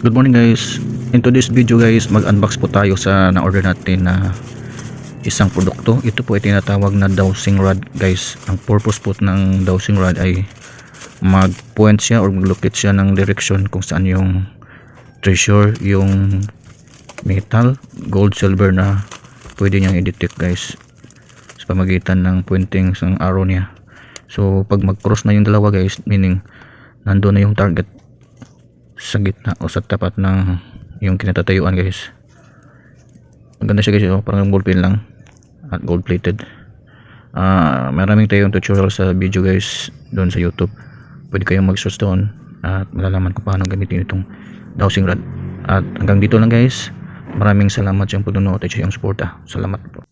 Good morning guys. In today's video guys, mag-unbox po tayo sa na-order natin na isang produkto. Ito po ay tinatawag na dowsing rod guys. Ang purpose po ng dowsing rod ay mag-point siya or mag-locate siya ng direction kung saan yung treasure, yung metal, gold, silver na pwede niyang i-detect guys sa pamagitan ng pointing ng arrow niya. So pag mag-cross na yung dalawa guys, meaning nandoon na yung target sa gitna o sa tapat ng yung kinatatayuan guys. Ang ganda siya guys, parang ballpen lang at gold plated. Maraming tayong tutorial sa video guys doon sa YouTube. Pwede kayong mag-search doon at malalaman kung paano gamitin itong dowsing rod. At hanggang dito lang guys. Maraming salamat sa pagnonood at sa iyong suporta. Salamat po.